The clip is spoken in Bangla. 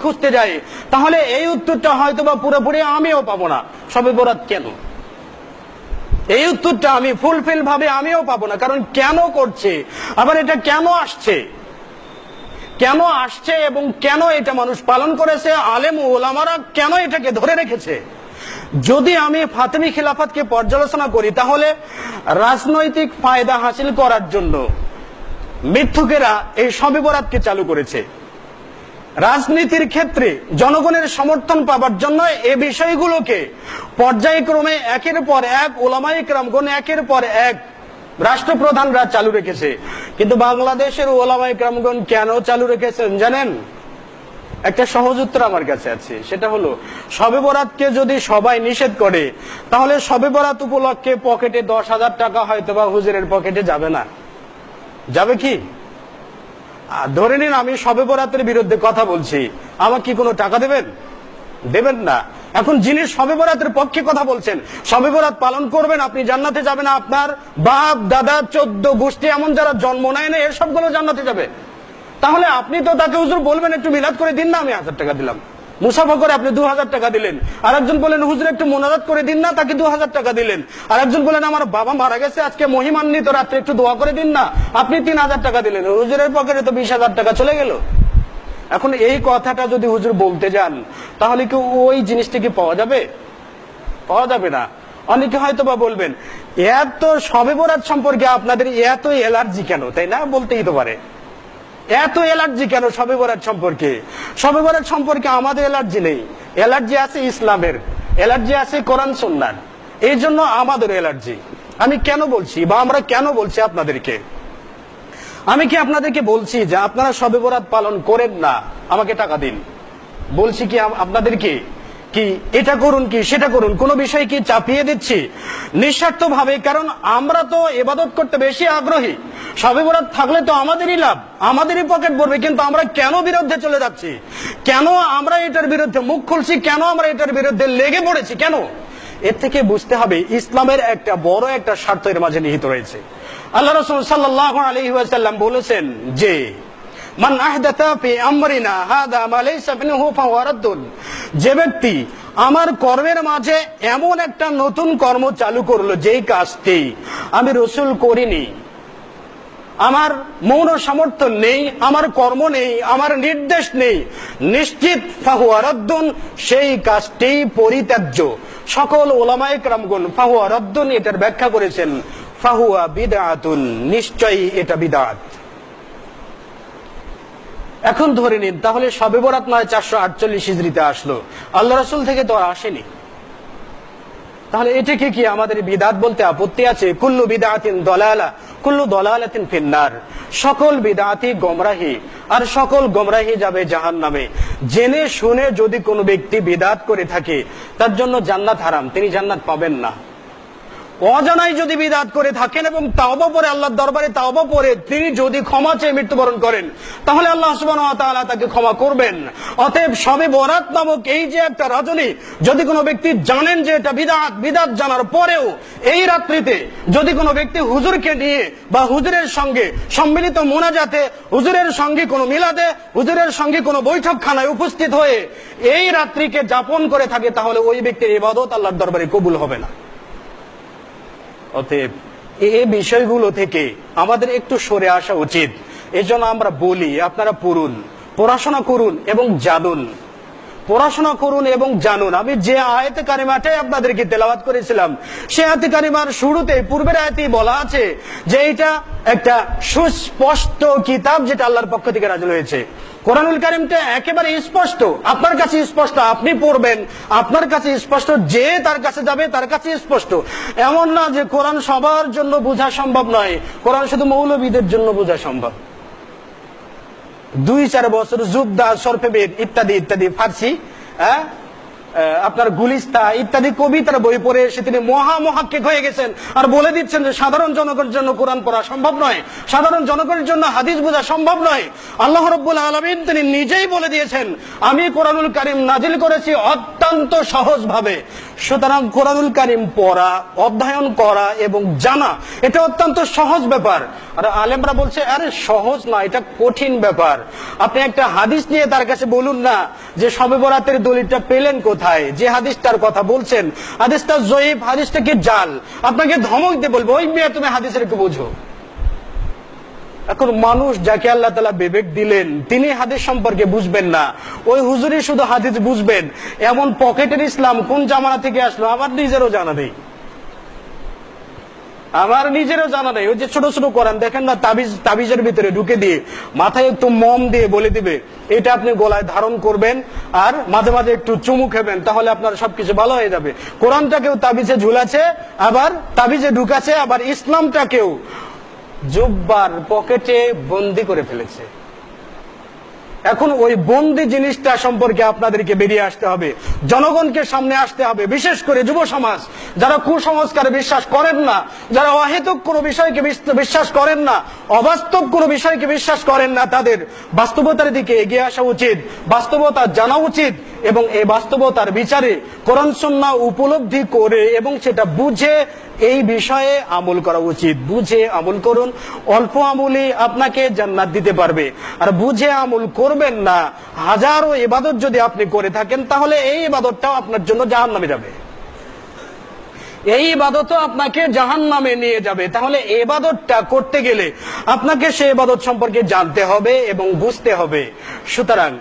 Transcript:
খুঁজতে যাই, তাহলে এই উত্তরটা হয়তো বা পুরোপুরি আমিও পাবো না। শবে বরাত কেন, এই উত্তরটা আমি ফুলফিল ভাবে আমিও পাবো না। কারণ কেন করছে, আবার এটা কেন আসছে, কেন আসছে এবং কেন এটা মানুষ পালন করেছে, আলেম ওলামারা কেন এটাকে ধরে রেখেছে। যদি আমি ফাতেমি খিলাফতকে পর্যালোচনা করি, তাহলে রাজনৈতিক ফায়দা হাসিল করার জন্য মিথ্যুকেরা এই শবে বরাতকে চালু করেছে। রাজনীতির ক্ষেত্রে জনগণের সমর্থন পাবার জন্য এই বিষয়গুলোকে পর্যায়ক্রমে একের পর এক উলামায়ে কেরামগণ, একের পর এক রাষ্ট্রপ্রধানরা চালু রেখেছে। কিন্তু বাংলাদেশের উলামায়ে কেরামগণ কেন চালু রেখেছেন জানেন? একটা সহজ উত্তর আমার কাছে আছে, সেটা হলো শবে বরাতকে যদি সবাই নিষেধ করে, তাহলে শবে বরাত উপলক্ষে পকেটে 10,000 টাকা হয়তো বা হুজুরের পকেটে যাবে না। যাবে কি? ধরে নিন আমি শবে বরাতের বিরুদ্ধে কথা বলছি, আমাকে কি কোনো টাকা দেবেন? দেবেন না। এখন যিনি শবে বরাতের পক্ষে কথা বলছেন, শবে বরাত পালন করবেন, আপনি জান্নাতে যাবেন, আপনার বাপ দাদা 14 গোষ্ঠী এমন যারা জন্ম নেয় না, এর সবগুলো জান্নাতে যাবে। তাহলে আপনি তো তাকে হুজুর বলবেন একটু মিলাদ করে দিন না, আমি 1000 টাকা দিলাম। মুসাফা করে আপনি 2000 টাকা দিলেন। আর একজন বলেন হুজুর একটু মোনাজাত করে দিন না, তাকে 2000 টাকা দিলেন। আর একজন বলেন আমার বাবা মারা গেছে, আজকে মহিমান্বিত রাত্রে একটু দোয়া করে দিন না, আপনি 3000 টাকা দিলেন। হুজুরের পকেটে তো 20,000 টাকা চলে গেল। এখন এই কথাটা যদি হুজুর বলতে যান, তাহলে কি ওই জিনিসটা কি পাওয়া যাবে? পাওয়া যাবে না। অনেকে হয়তো বা বলবেন এত শবে বরাত সম্পর্কে আপনাদের এত অ্যালার্জি কেন, তাই না? বলতেই তো পারে এত অ্যালার্জি কেন শবে বরাত সম্পর্কে? শবে বরাত সম্পর্কে আমাদের অ্যালার্জি নেই, অ্যালার্জি আছে ইসলামের, অ্যালার্জি আছে কোরআন সুন্নাহর, এই জন্য আমাদের অ্যালার্জি। আমি কেন বলছি বা আমরা কেন বলছি আপনাদেরকে? আমি কি আপনাদেরকে বলছি যে আপনারা শবে বরাত পালন করেন না, আমাকে টাকা দিন? বলছি কি আপনাদেরকে কি এটা করুন কি সেটা করুন, কোন বিষয় কি চাপিয়ে দিচ্ছি? নিঃস্বার্থ ভাবে। কারণ আমরা তো ইবাদত করতে বেশি আগ্রহী। শবে বরাত থাকলে তো আমাদেরই লাভ, আমাদেরই পকেট ভরবে। কিন্তু আমরা কেন বিরুদ্ধে চলে যাচ্ছি? কেন আমরা এটার বিরুদ্ধে মুখ খুলছি? কেন আমরা এটার বিরুদ্ধে লেগে পড়েছি? কেন? এর থেকে বুঝতে হবে ইসলামের একটা বড় একটা স্বার্থ এর মাঝে নিহিত রয়েছে। আল্লাহ রাসূল সাল্লাল্লাহু আলাইহি ওয়াসাল্লাম বলেছেন যে মান আহদাতা ফি আমরিনা হাদা মা লাইসা মিনহু ফাহুয়া রাদ্দুন, যে ব্যক্তি আমার কর্মের মাঝে এমন একটা নতুন কর্ম চালু করলো যেই কাজটি আমি রাসূল করিনি, আমার মৌন সমর্থন নেই, আমার কর্ম নেই, আমার নির্দেশ নেই, নিশ্চিত ফাহুয়া রাদ্দুন, সেই কাজটি পরিত্যাজ্য। সকল উলামায়ে কেরামগণ ফাহুয়া রাদ্দুন এটার ব্যাখ্যা করেছেন ফাহুয়া বিদআতুন, নিশ্চয়ই এটা বিদআত। এখন ধরে নিন তাহলে শবে বরাত নয় 448 হিজরিতে আসলো, আল্লাহ রাসূল থেকে তো আর আসেনি। তাহলে এটাকে কি আমাদের বিদআত বলতে আপত্তি আছে? কুল্লু বিদআতিন দালালা কুল্লু দালালাতিন ফিন্নার, সকল বিদআতি গোমরাহি, আর সকল গোমরাহি যাবে জাহান্নামে। জেনে শুনে যদি কোনো ব্যক্তি বিদআত করে থাকে তার জন্য জান্নাত হারাম, তিনি জান্নাত পাবেন না। অজানাই যদি বিদআত করে থাকেন এবং তাওবা পরে আল্লাহর দরবারে তাওবা পরে তিনি যদি ক্ষমা চেয়ে মৃত্যুবরণ করেন, তাহলে আল্লাহ সুবহানাহু ওয়া তাআলা তাকে ক্ষমা করবেন। অতএব শবে বরাত নামক এই যে একটা রজনী, যদি কোনো ব্যক্তি জানেন যে এটা বিদআত, বিদআত জানার পরেও এই রাত্রিতে যদি কোনো ব্যক্তি হুজুরকে নিয়ে বা হুজুরের সঙ্গে সম্মিলিত মোনাজাতে, হুজুরের সঙ্গে কোনো মিলাদে, হুজুরের সঙ্গে কোনো বৈঠকখানায় উপস্থিত হয়ে এই রাত্রিকে যাপন করে থাকে, তাহলে ওই ব্যক্তির ইবাদত আল্লাহর দরবারে কবুল হবে না। অতএব এই বিষয়গুলো থেকে আমাদের একটু সরে আসা উচিত। এজন্য আমরা বলি আপনারা পড়ুন, পড়াশোনা করুন এবং জানুন, পড়াশোনা করুন এবং জানুন। আমি যে আয়াতে কারিমাটাই আপনাদেরকে তেলাওয়াত করেছিলাম, সেই আয়াতে কারিমার শুরুতে পূর্বের আয়াতেই বলা আছে যে এটা একটা সুস্পষ্ট কিতাব যেটা আল্লাহর পক্ষ থেকে নাযিল হয়েছে। কোরআনুল কারীমটা একেবারে স্পষ্ট, আপনার কাছে স্পষ্ট, আপনি পড়বেন আপনার কাছে স্পষ্ট, যে তার কাছে যাবে তার কাছে স্পষ্ট। এমন না যে কোরআন সবার জন্য বোঝা সম্ভব নয়, কোরআন শুধু মৌলবীদের জন্য বোঝা সম্ভব। 2-4 বছর জুবদা, সরফেবেদ ইত্যাদি ইত্যাদি ফার্সি, আপনার গুলিস্তা ইত্যাদি কবিতার বই পড়ে এসে তিনি মহামহাক্কিক হয়ে গেছেন আর বলে দিচ্ছেন যে সাধারণ জনগণের জন্য কোরআন পড়া সম্ভব নয়, সাধারণ জনগণের জন্য হাদিস বোঝা সম্ভব নয়। আল্লাহ রাব্বুল আলামিন তিনি নিজেই বলে দিয়েছেন আমি কোরআনুল কারীম নাজিল করেছি অত্যন্ত সহজ ভাবে, সুতরাং কোরআনুল কারীম পড়া, অধ্যয়ন করা এবং জানা এটা অত্যন্ত সহজ ব্যাপার। আর আলেমরা বলছে আরে সহজ না, এটা কঠিন ব্যাপার। আপনি একটা হাদিস নিয়ে তার কাছে বলুন না যে শবে বরাতের দলিলটা পেলেন কোথায়, যে হাদিসটার কথা বলছেন হাদিসটা জয়ীফ, হাদিসটা কি জাল, আপনাকে ধমক দিয়ে বলবো ওই মেয়ে তুমি হাদিসের একটু বোঝো। এখন মানুষ যাকে আল্লাহ তাআলা বিবেক দিলেন তিনি হাদিস সম্পর্কে বুঝবেন না, ওই হুজুরই শুধু হাদিস বুঝবেন, এমন পকেটের ইসলাম কোন জামানা থেকে আসলো আমার নিজেরও জানা নেই, আমার নিজেরও জানা নেই। ওই যে ছোট ছোট কোরআন দেখেন না, তাবিজের ভিতরে ঢুকে দিয়ে মাথায় একটু মম দিয়ে বলে দিবে এটা আপনি গলায় ধারণ করবেন আর মাঝে মাঝে একটু চুমু খেবেন, তাহলে আপনার সবকিছু ভালো হয়ে যাবে। কোরআনটাকেও তাবিজে ঝুলাছে, আবার তাবিজে ঢুকাছে, আবার ইসলামটাকেও জুব্বার পকেটে বন্দি করে ফেলেছে। এখন ওই বন্দি জিনিসটা সম্পর্কে আপনাদেরকে বেরিয়ে আসতে হবে, জনগণকে সামনে আসতে হবে, বিশেষ করে যুব সমাজ যারা কুসংস্কারে বিশ্বাস করেন না, যারা অহেতুক কোনো বিষয়কে বিশ্বাস করেন না, অবাস্তব কোনো বিষয়কে বিশ্বাস করেন না, তাদের বাস্তবতার দিকে এগিয়ে আসা উচিত, বাস্তবতা জানা উচিত এবং এই বাস্তবতার বিচারে কোরআন সুন্নাহ উপলব্ধি করে এবং সেটা বুঝে এই বিষয়ে আমল করা উচিত। বুঝে আমল করুন, অল্প আমলই আপনাকে জান্নাত দিতে পারবে। আর বুঝে আমল করবেন না, হাজারো ইবাদত যদি আপনি করে থাকেন তাহলে এই ইবাদতটাও আপনার জন্য জাহান্নামে যাবে, এই ইবাদতও আপনাকে জাহান্নামে নিয়ে যাবে। তাহলে ইবাদতটা করতে গেলে আপনাকে সেই ইবাদত সম্পর্কে জানতে হবে এবং বুঝতে হবে। সুতরাং